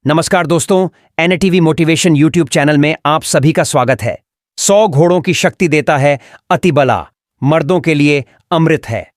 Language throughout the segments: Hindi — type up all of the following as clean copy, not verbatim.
नमस्कार दोस्तों, एनटीवी मोटिवेशन यूट्यूब चैनल में आप सभी का स्वागत है। 100 घोड़ों की शक्ति देता है अतिबला, मर्दों के लिए अमृत है।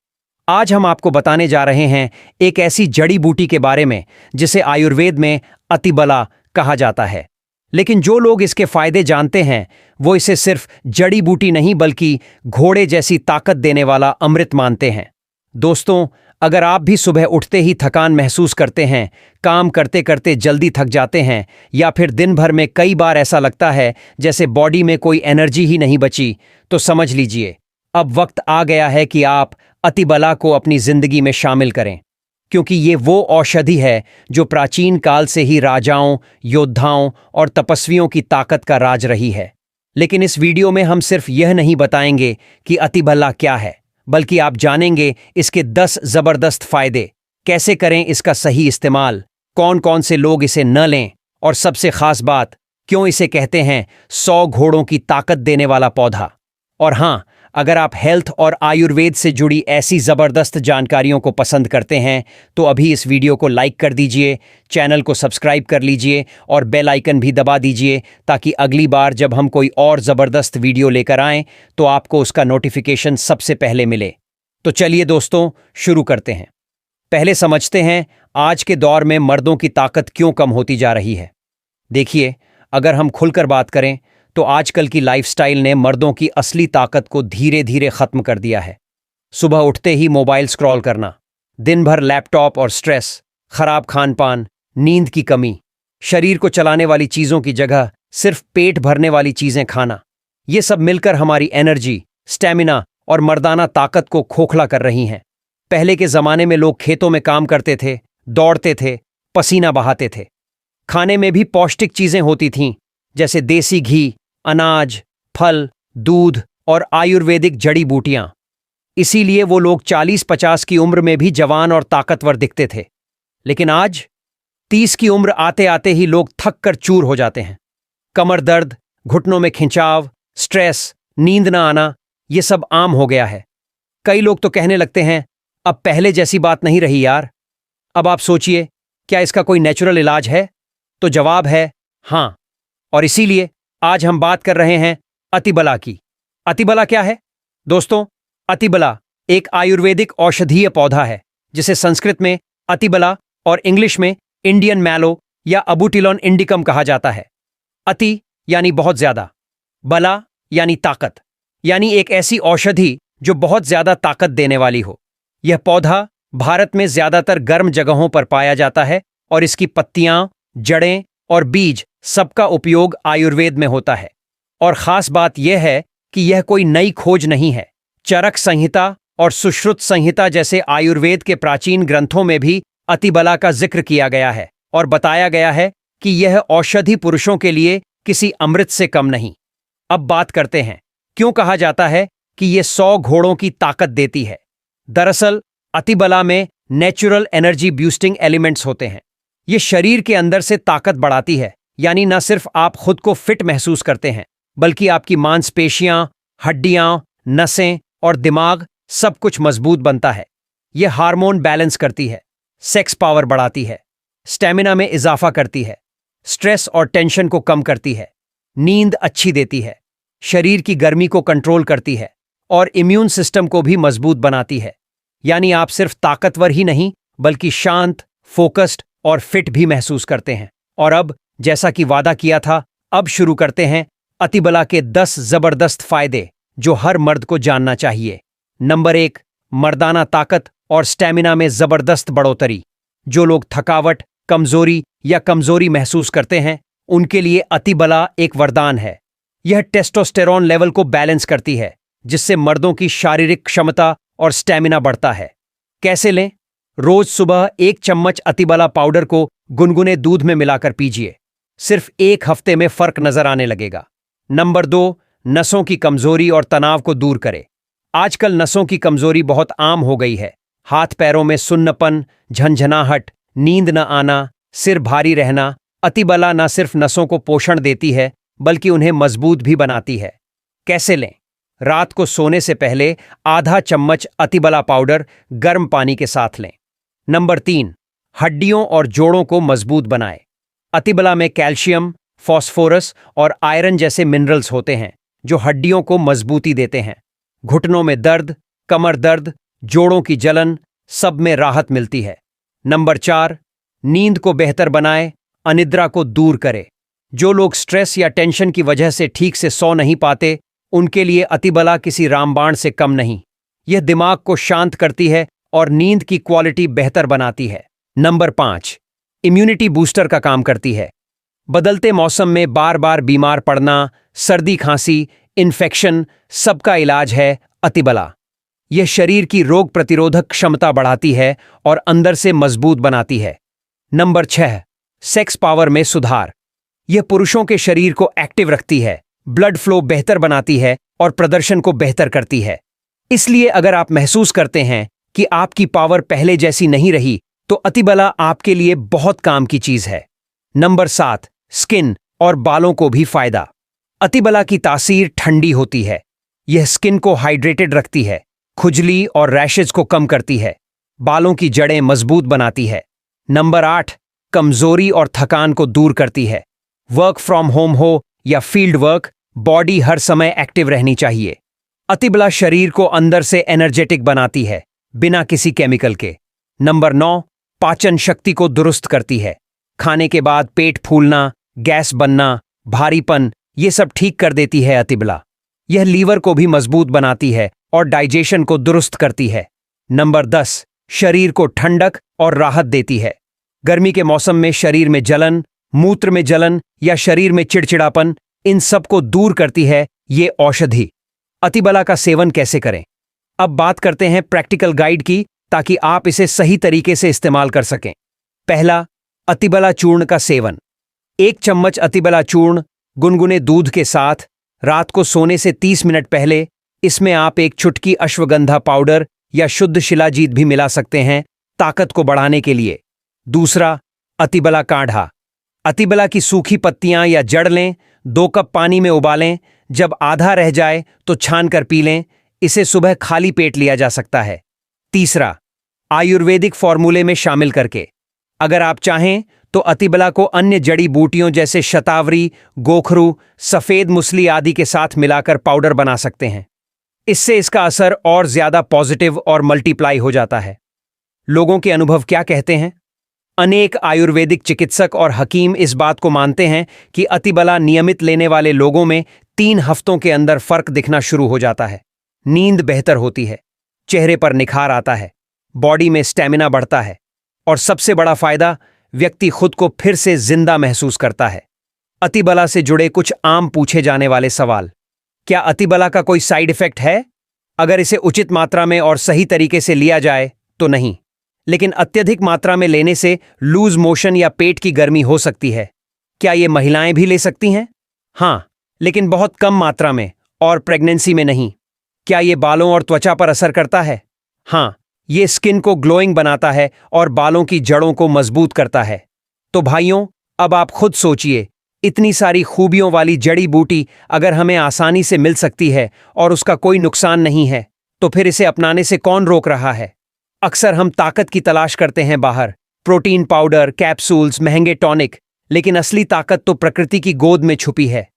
आज हम आपको बताने जा रहे हैं एक ऐसी जड़ी बूटी के बारे में जिसे आयुर्वेद में अतिबला कहा जाता है। लेकिन जो लोग इसके फायदे जानते हैं वो इसे सिर्फ जड़ी बूटी नहीं बल्कि घोड़े जैसी ताकत देने वाला अमृत मानते हैं। दोस्तों, अगर आप भी सुबह उठते ही थकान महसूस करते हैं, काम करते करते जल्दी थक जाते हैं या फिर दिन भर में कई बार ऐसा लगता है जैसे बॉडी में कोई एनर्जी ही नहीं बची, तो समझ लीजिए अब वक्त आ गया है कि आप अतिबला को अपनी जिंदगी में शामिल करें, क्योंकि ये वो औषधि है जो प्राचीन काल से ही राजाओं, योद्धाओं और तपस्वियों की ताकत का राज रही है। लेकिन इस वीडियो में हम सिर्फ यह नहीं बताएंगे कि अतिबला क्या है, बल्कि आप जानेंगे इसके 10 जबरदस्त फायदे, कैसे करें इसका सही इस्तेमाल, कौन कौन से लोग इसे न लें और सबसे खास बात, क्यों इसे कहते हैं 100 घोड़ों की ताकत देने वाला पौधा। और हाँ, अगर आप हेल्थ और आयुर्वेद से जुड़ी ऐसी जबरदस्त जानकारियों को पसंद करते हैं तो अभी इस वीडियो को लाइक कर दीजिए, चैनल को सब्सक्राइब कर लीजिए और बेल आइकन भी दबा दीजिए ताकि अगली बार जब हम कोई और ज़बरदस्त वीडियो लेकर आएं तो आपको उसका नोटिफिकेशन सबसे पहले मिले। तो चलिए दोस्तों, शुरू करते हैं। पहले समझते हैं आज के दौर में मर्दों की ताकत क्यों कम होती जा रही है। देखिए, अगर हम खुलकर बात करें तो आजकल की लाइफस्टाइल ने मर्दों की असली ताकत को धीरे धीरे खत्म कर दिया है। सुबह उठते ही मोबाइल स्क्रॉल करना, दिन भर लैपटॉप और स्ट्रेस, खराब खान पान, नींद की कमी, शरीर को चलाने वाली चीजों की जगह सिर्फ पेट भरने वाली चीजें खाना, ये सब मिलकर हमारी एनर्जी, स्टेमिना और मर्दाना ताकत को खोखला कर रही हैं। पहले के जमाने में लोग खेतों में काम करते थे, दौड़ते थे, पसीना बहाते थे। खाने में भी पौष्टिक चीजें होती थीं, जैसे देसी घी, अनाज, फल, दूध और आयुर्वेदिक जड़ी बूटियां। इसीलिए वो लोग 40-50 की उम्र में भी जवान और ताकतवर दिखते थे। लेकिन आज 30 की उम्र आते आते ही लोग थक कर चूर हो जाते हैं। कमर दर्द, घुटनों में खिंचाव, स्ट्रेस, नींद न आना, ये सब आम हो गया है। कई लोग तो कहने लगते हैं अब पहले जैसी बात नहीं रही यार। अब आप सोचिए, क्या इसका कोई नेचुरल इलाज है? तो जवाब है हाँ। और इसीलिए आज हम बात कर रहे हैं अतिबला की। अतिबला क्या है? दोस्तों, अतिबला एक आयुर्वेदिक औषधीय पौधा है जिसे संस्कृत में अतिबला और इंग्लिश में इंडियन मैलो या अबूटिलॉन इंडिकम कहा जाता है। अति यानी बहुत ज्यादा, बला यानी ताकत, यानी एक ऐसी औषधि जो बहुत ज्यादा ताकत देने वाली हो। यह पौधा भारत में ज्यादातर गर्म जगहों पर पाया जाता है और इसकी पत्तियां, जड़ें और बीज सबका उपयोग आयुर्वेद में होता है। और खास बात यह है कि यह कोई नई खोज नहीं है। चरक संहिता और सुश्रुत संहिता जैसे आयुर्वेद के प्राचीन ग्रंथों में भी अतिबला का जिक्र किया गया है और बताया गया है कि यह औषधि पुरुषों के लिए किसी अमृत से कम नहीं। अब बात करते हैं क्यों कहा जाता है कि यह 100 घोड़ों की ताकत देती है। दरअसल अतिबला में नेचुरल एनर्जी बूस्टिंग एलिमेंट्स होते हैं। ये शरीर के अंदर से ताकत बढ़ाती है, यानी न सिर्फ आप खुद को फिट महसूस करते हैं बल्कि आपकी मांसपेशियां, हड्डियां, नसें और दिमाग सब कुछ मजबूत बनता है। यह हार्मोन बैलेंस करती है, सेक्स पावर बढ़ाती है, स्टेमिना में इजाफा करती है, स्ट्रेस और टेंशन को कम करती है, नींद अच्छी देती है, शरीर की गर्मी को कंट्रोल करती है और इम्यून सिस्टम को भी मजबूत बनाती है। यानी आप सिर्फ ताकतवर ही नहीं बल्कि शांत, फोकस्ड और फिट भी महसूस करते हैं। और अब जैसा कि वादा किया था, अब शुरू करते हैं अतिबला के 10 जबरदस्त फायदे जो हर मर्द को जानना चाहिए। नंबर 1, मर्दाना ताकत और स्टेमिना में जबरदस्त बढ़ोतरी। जो लोग थकावट, कमजोरी या कमजोरी महसूस करते हैं उनके लिए अतिबला एक वरदान है। यह टेस्टोस्टेरोन लेवल को बैलेंस करती है जिससे मर्दों की शारीरिक क्षमता और स्टेमिना बढ़ता है। कैसे लें? रोज सुबह 1 चम्मच अतिबला पाउडर को गुनगुने दूध में मिलाकर पीजिए। सिर्फ 1 हफ्ते में फर्क नजर आने लगेगा। नंबर 2, नसों की कमजोरी और तनाव को दूर करे। आजकल नसों की कमजोरी बहुत आम हो गई है। हाथ पैरों में सुन्नपन, झंझनाहट, नींद न आना, सिर भारी रहना। अतिबला न सिर्फ नसों को पोषण देती है बल्कि उन्हें मजबूत भी बनाती है। कैसे लें? रात को सोने से पहले आधा चम्मच अतिबला पाउडर गर्म पानी के साथ लें। नंबर 3, हड्डियों और जोड़ों को मजबूत बनाए। अतिबला में कैल्शियम, फॉस्फोरस और आयरन जैसे मिनरल्स होते हैं जो हड्डियों को मजबूती देते हैं। घुटनों में दर्द, कमर दर्द, जोड़ों की जलन, सब में राहत मिलती है। नंबर 4, नींद को बेहतर बनाए, अनिद्रा को दूर करे। जो लोग स्ट्रेस या टेंशन की वजह से ठीक से सो नहीं पाते, उनके लिए अतिबला किसी रामबाण से कम नहीं। यह दिमाग को शांत करती है और नींद की क्वालिटी बेहतर बनाती है। नंबर 5, इम्यूनिटी बूस्टर का काम करती है। बदलते मौसम में बार बार बीमार पड़ना, सर्दी खांसी, इन्फेक्शन, सबका इलाज है अतिबला। यह शरीर की रोग प्रतिरोधक क्षमता बढ़ाती है और अंदर से मजबूत बनाती है। नंबर 6, सेक्स पावर में सुधार। यह पुरुषों के शरीर को एक्टिव रखती है, ब्लड फ्लो बेहतर बनाती है और प्रदर्शन को बेहतर करती है। इसलिए अगर आप महसूस करते हैं कि आपकी पावर पहले जैसी नहीं रही, तो अतिबला आपके लिए बहुत काम की चीज है। नंबर 7, स्किन और बालों को भी फायदा। अतिबला की तासीर ठंडी होती है। यह स्किन को हाइड्रेटेड रखती है, खुजली और रैशेज को कम करती है, बालों की जड़ें मजबूत बनाती है। नंबर 8, कमजोरी और थकान को दूर करती है। वर्क फ्रॉम होम हो या फील्ड वर्क, बॉडी हर समय एक्टिव रहनी चाहिए। अतिबला शरीर को अंदर से एनर्जेटिक बनाती है, बिना किसी केमिकल के। नंबर 9, पाचन शक्ति को दुरुस्त करती है। खाने के बाद पेट फूलना, गैस बनना, भारीपन, ये सब ठीक कर देती है अतिबला। यह लीवर को भी मजबूत बनाती है और डाइजेशन को दुरुस्त करती है। नंबर 10, शरीर को ठंडक और राहत देती है। गर्मी के मौसम में शरीर में जलन, मूत्र में जलन या शरीर में चिड़चिड़ापन, इन सब को दूर करती है ये औषधि। अतिबला का सेवन कैसे करें? अब बात करते हैं प्रैक्टिकल गाइड की, ताकि आप इसे सही तरीके से इस्तेमाल कर सकें। पहला, अतिबला चूर्ण का सेवन। 1 चम्मच अतिबला चूर्ण गुनगुने दूध के साथ रात को सोने से 30 मिनट पहले इसमें आप 1 चुटकी अश्वगंधा पाउडर या शुद्ध शिलाजीत भी मिला सकते हैं, ताकत को बढ़ाने के लिए। दूसरा, अतिबला काढ़ा। अतिबला की सूखी पत्तियां या जड़ लें, 2 कप पानी में उबालें, जब आधा रह जाए तो छान कर पी लें। इसे सुबह खाली पेट लिया जा सकता है। तीसरा, आयुर्वेदिक फॉर्मूले में शामिल करके। अगर आप चाहें तो अतिबला को अन्य जड़ी बूटियों जैसे शतावरी, गोखरू, सफेद मुसली आदि के साथ मिलाकर पाउडर बना सकते हैं। इससे इसका असर और ज्यादा पॉजिटिव और मल्टीप्लाई हो जाता है। लोगों के अनुभव क्या कहते हैं? अनेक आयुर्वेदिक चिकित्सक और हकीम इस बात को मानते हैं कि अतिबला नियमित लेने वाले लोगों में 3 हफ्तों के अंदर फर्क दिखना शुरू हो जाता है। नींद बेहतर होती है, चेहरे पर निखार आता है, बॉडी में स्टेमिना बढ़ता है और सबसे बड़ा फायदा, व्यक्ति खुद को फिर से जिंदा महसूस करता है। अतिबला से जुड़े कुछ आम पूछे जाने वाले सवाल। क्या अतिबला का कोई साइड इफेक्ट है? अगर इसे उचित मात्रा में और सही तरीके से लिया जाए तो नहीं, लेकिन अत्यधिक मात्रा में लेने से लूज मोशन या पेट की गर्मी हो सकती है। क्या ये महिलाएं भी ले सकती हैं? हाँ, लेकिन बहुत कम मात्रा में और प्रेगनेंसी में नहीं। क्या ये बालों और त्वचा पर असर करता है? हाँ, ये स्किन को ग्लोइंग बनाता है और बालों की जड़ों को मजबूत करता है। तो भाइयों, अब आप खुद सोचिए, इतनी सारी खूबियों वाली जड़ी बूटी अगर हमें आसानी से मिल सकती है और उसका कोई नुकसान नहीं है, तो फिर इसे अपनाने से कौन रोक रहा है? अक्सर हम ताकत की तलाश करते हैं बाहर, प्रोटीन पाउडर, कैप्सूल्स, महंगे टॉनिक, लेकिन असली ताकत तो प्रकृति की गोद में छुपी है।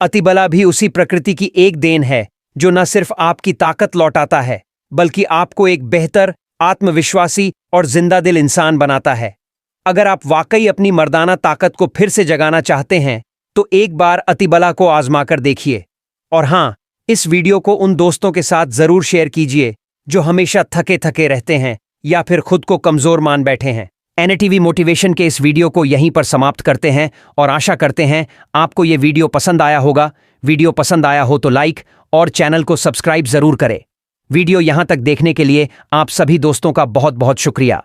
अतिबला भी उसी प्रकृति की एक देन है, जो न सिर्फ आपकी ताकत लौटाता है, बल्कि आपको एक बेहतर, आत्मविश्वासी और जिंदा-दिल इंसान बनाता है। अगर आप वाकई अपनी मर्दाना ताकत को फिर से जगाना चाहते हैं, तो एक बार अतिबला को आजमाकर देखिए। और हाँ, इस वीडियो को उन दोस्तों के साथ जरूर शेयर कीजिए जो हमेशा थके थके रहते हैं या फिर खुद को कमजोर मान बैठे हैं। एनएटीवी मोटिवेशन के इस वीडियो को यहीं पर समाप्त करते हैं और आशा करते हैं आपको ये वीडियो पसंद आया होगा। वीडियो पसंद आया हो तो लाइक और चैनल को सब्सक्राइब जरूर करें। वीडियो यहां तक देखने के लिए आप सभी दोस्तों का बहुत बहुत शुक्रिया।